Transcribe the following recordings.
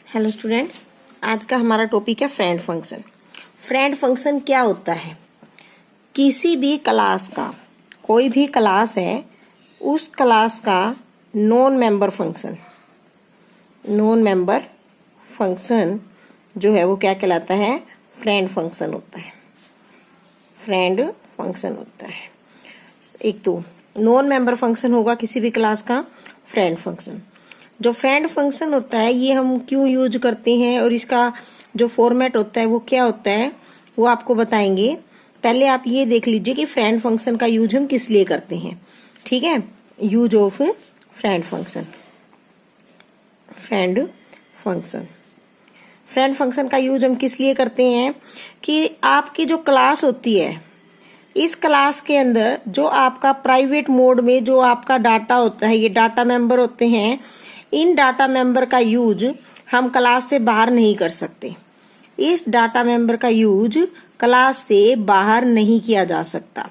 Hello students, आज का हमारा टॉपिक है फ्रेंड फंक्शन। फ्रेंड फंक्शन क्या होता है? किसी भी क्लास का, कोई भी क्लास है, उस क्लास का नॉन मेंबर फंक्शन जो है वो क्या कहलाता है? फ्रेंड फंक्शन होता है। फ्रेंड फंक्शन होता है। एक तो नॉन मेंबर फंक्शन होगा किसी भी क्लास का फ्रेंड फंक्शन। जो फ्रेंड फंक्शन होता है ये हम क्यों यूज करते हैं और इसका जो फॉर्मेट होता है वो क्या होता है वो आपको बताएंगे। पहले आप ये देख लीजिए कि फ्रेंड फंक्शन का यूज हम किस लिए करते हैं। ठीक है, use of friend function. Friend function का यूज हम किस लिए करते हैं कि आपकी जो क्लास होती है, इस क्लास के अंदर जो आपका प्राइवेट मोड में जो आपका डाटा होता है, ये डाटा मेंबर होते हैं। इन डाटा मेंबर का यूज हम क्लास से बाहर नहीं कर सकते। इस डाटा मेंबर का यूज क्लास से बाहर नहीं किया जा सकता।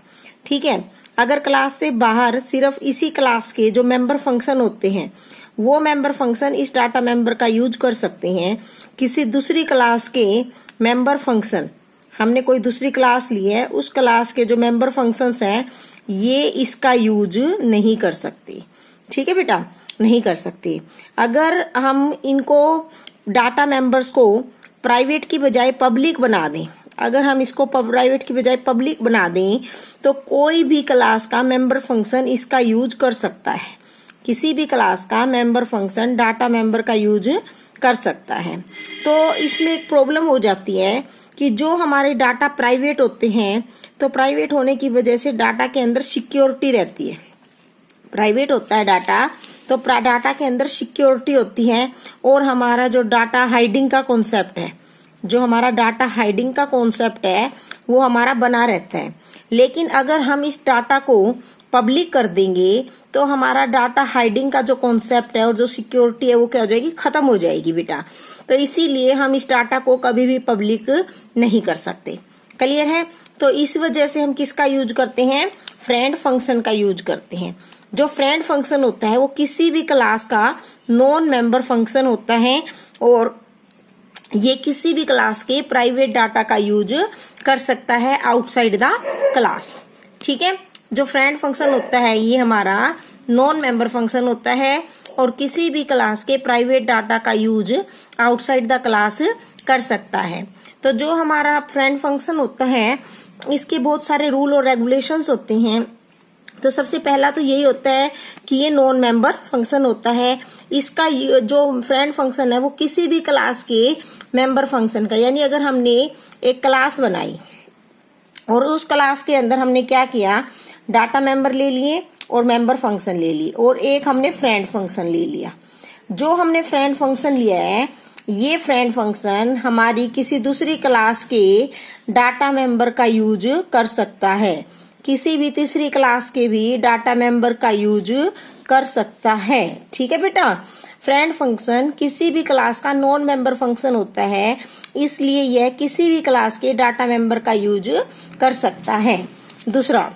ठीक है, अगर क्लास से बाहर सिर्फ इसी क्लास के जो मेंबर फंक्शन होते हैं वो मेंबर फंक्शन इस डाटा मेंबर का यूज कर सकते हैं। किसी दूसरी क्लास के मेंबर फंक्शन, हमने कोई दूसरी क्लास ली है, उस क्लास के जो मेंबर फंक्शंस हैं ये इसका यूज नहीं कर सकते। ठीक है बेटा, नहीं कर सकते। अगर हम इनको डाटा मेंबर्स को प्राइवेट की बजाय पब्लिक बना दें, अगर हम इसको प्राइवेट की बजाय पब्लिक बना दें तो कोई भी क्लास का मेंबर फंक्शन इसका यूज कर सकता है। किसी भी क्लास का मेंबर फंक्शन डाटा मेंबर का यूज कर सकता है। तो इसमें एक प्रॉब्लम हो जाती है कि जो हमारे डाटा प्राइवेट होते हैं तो प्राइवेट होने की वजह से डाटा के अंदर सिक्योरिटी रहती है। प्राइवेट होता है डाटा तो डाटा के अंदर सिक्योरिटी होती है और हमारा जो डाटा हाइडिंग का कॉन्सेप्ट है, जो हमारा डाटा हाइडिंग का कॉन्सेप्ट है वो हमारा बना रहता है। लेकिन अगर हम इस डाटा को पब्लिक कर देंगे तो हमारा डाटा हाइडिंग का जो कॉन्सेप्ट है और जो सिक्योरिटी है वो क्या हो जाएगी? खत्म हो जाएगी बेटा। तो इसीलिए हम इस डाटा को कभी भी पब्लिक नहीं कर सकते। क्लियर है? तो इस वजह से हम किसका यूज करते हैं? फ्रेंड फंक्शन का यूज करते हैं। जो फ्रेंड फंक्शन होता है वो किसी भी क्लास का नॉन मेंबर फंक्शन होता है और ये किसी भी क्लास के प्राइवेट डाटा का यूज कर सकता है आउटसाइड द क्लास। ठीक है, जो फ्रेंड फंक्शन होता है ये हमारा नॉन मेंबर फंक्शन होता है और किसी भी क्लास के प्राइवेट डाटा का यूज आउटसाइड द क्लास कर सकता है। तो जो हमारा फ्रेंड फंक्शन होता है इसके बहुत सारे रूल और रेगुलेशंस होते हैं। तो सबसे पहला तो यही होता है कि ये नॉन मेंबर फंक्शन होता है। इसका जो फ्रेंड फंक्शन है वो किसी भी क्लास के मेंबर फंक्शन का, यानी अगर हमने एक क्लास बनाई और उस क्लास के अंदर हमने क्या किया? डाटा मेंबर ले लिए और मेंबर फंक्शन ले लिए और एक हमने फ्रेंड फंक्शन ले लिया। जो हमने फ्रेंड फंक्शन लिया है ये फ्रेंड फंक्शन हमारी किसी दूसरी क्लास के डाटा मेंबर का यूज कर सकता है, किसी भी तीसरी क्लास के भी डाटा मेंबर का यूज कर सकता है। ठीक है बेटा, फ्रेंड फंक्शन किसी भी क्लास का नॉन मेंबर फंक्शन होता है, इसलिए यह किसी भी क्लास के डाटा मेंबर का यूज कर सकता है। दूसरा,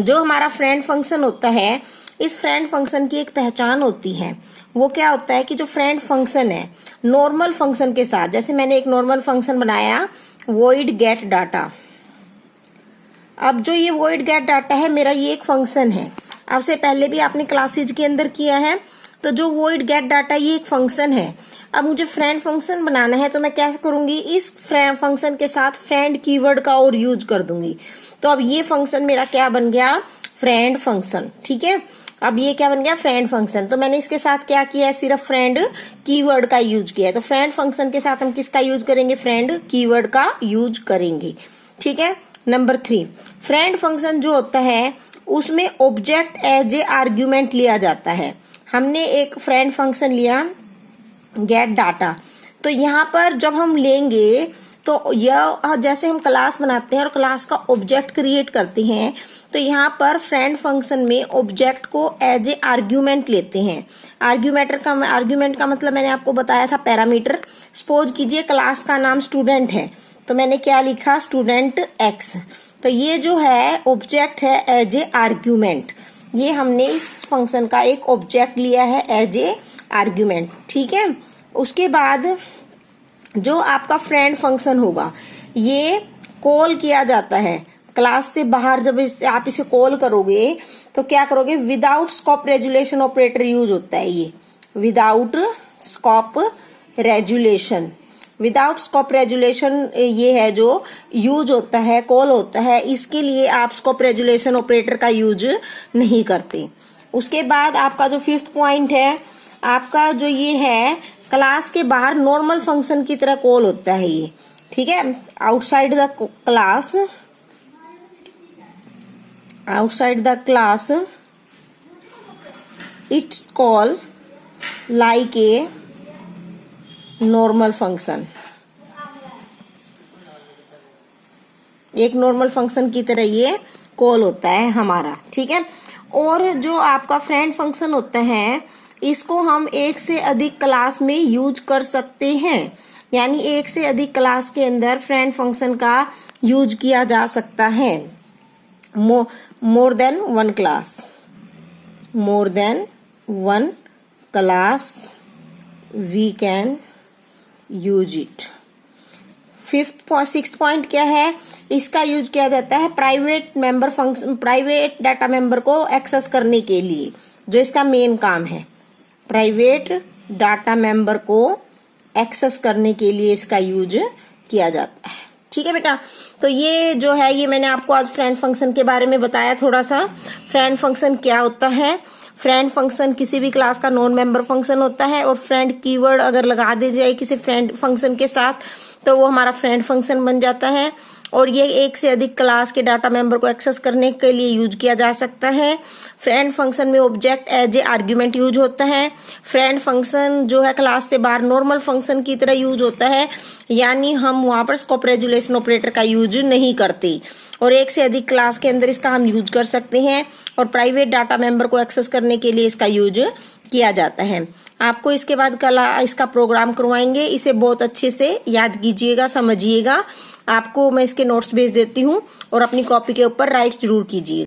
जो हमारा फ्रेंड फंक्शन होता है इस फ्रेंड फंक्शन की एक पहचान होती है। वो क्या होता है कि जो फ्रेंड फंक्शन है नॉर्मल फंक्शन के साथ, जैसे मैंने एक नॉर्मल फंक्शन बनाया void get डाटा। अब जो ये void get डाटा है मेरा ये एक फंक्शन है, आपसे पहले भी आपने क्लासेज के अंदर किया है। तो जो void get डाटा ये एक फंक्शन है। अब मुझे फ्रेंड फंक्शन बनाना है तो मैं क्या करूंगी? इस फ्रेंड फंक्शन के साथ फ्रेंड कीवर्ड का और यूज कर दूंगी। तो अब ये फंक्शन मेरा क्या बन गया? Friend function. ठीक है, अब ये क्या बन गया? Friend function. तो मैंने इसके साथ क्या किया है? सिर्फ फ्रेंड कीवर्ड का यूज किया है। तो फ्रेंड फंक्शन के साथ हम किसका यूज करेंगे? फ्रेंड कीवर्ड का यूज करेंगे। ठीक है। नंबर 3, फ्रेंड फंक्शन जो होता है उसमें ऑब्जेक्ट एज ए आर्ग्यूमेंट लिया जाता है। हमने एक फ्रेंड फंक्शन लिया गेट डाटा, तो यहाँ पर जब हम लेंगे तो यह जैसे हम क्लास बनाते हैं और क्लास का ऑब्जेक्ट क्रिएट करते हैं तो यहाँ पर फ्रेंड फंक्शन में ऑब्जेक्ट को एज ए आर्ग्यूमेंट लेते हैं। आर्ग्यूमेंट का मतलब मैंने आपको बताया था पैरामीटर। सपोज कीजिए क्लास का नाम स्टूडेंट है तो मैंने क्या लिखा? Student x. तो ये जो है ऑब्जेक्ट है एज ए आर्ग्यूमेंट। ये हमने इस फंक्शन का एक ऑब्जेक्ट लिया है एज ए आर्ग्यूमेंट। ठीक है, उसके बाद जो आपका फ्रेंड फंक्शन होगा, ये कॉल किया जाता है क्लास से बाहर। जब आप इसे कॉल करोगे तो क्या करोगे, without scope resolution operator use होता है ये, without scope resolution. Without scope resolution ये है जो यूज होता है, कॉल होता है, इसके लिए आप स्कोप रेजुलेशन ऑपरेटर का यूज नहीं करते। उसके बाद आपका जो 5th पॉइंट है, आपका जो ये है क्लास के बाहर नॉर्मल फंक्शन की तरह कॉल होता है ये, ठीक है। Outside the class it's call like a normal function, एक नॉर्मल फंक्शन की तरह ये कॉल होता है हमारा, ठीक है। और जो आपका फ्रेंड फंक्शन होता है, इसको हम एक से अधिक क्लास में यूज कर सकते हैं, यानी एक से अधिक क्लास के अंदर फ्रेंड फंक्शन का यूज किया जा सकता है। More than one class, more than one class we can use it. 6th point क्या है, इसका यूज किया जाता है private member function, private data member को एक्सेस करने के लिए, जो इसका मेन काम है, प्राइवेट डाटा मेंबर को एक्सेस करने के लिए इसका यूज किया जाता है, ठीक है बेटा। तो ये जो है, ये मैंने आपको आज फ्रेंड फंक्शन के बारे में बताया थोड़ा सा। फ्रेंड फंक्शन क्या होता है, फ्रेंड फंक्शन किसी भी क्लास का नॉन मेंबर फंक्शन होता है, और फ्रेंड कीवर्ड अगर लगा दी जाए किसी फ्रेंड फंक्शन के साथ तो वो हमारा फ्रेंड फंक्शन बन जाता है। और ये एक से अधिक क्लास के डाटा मेंबर को एक्सेस करने के लिए यूज किया जा सकता है। फ्रेंड फंक्शन में object as a argument use होता है। फ्रेंड फंक्शन जो है क्लास से बाहर नॉर्मल फंक्शन की तरह यूज होता है, यानी हम वहां पर स्कोप रेजुलेशन ऑपरेटर का यूज नहीं करते, और एक से अधिक क्लास के अंदर इसका हम यूज कर सकते हैं, और प्राइवेट डाटा मेंबर को एक्सेस करने के लिए इसका यूज किया जाता है। आपको इसके बाद कल इसका प्रोग्राम करवाएंगे, इसे बहुत अच्छे से याद कीजिएगा, समझिएगा। आपको मैं इसके नोट्स भेज देती हूँ, और अपनी कॉपी के ऊपर राइट जरूर कीजिए।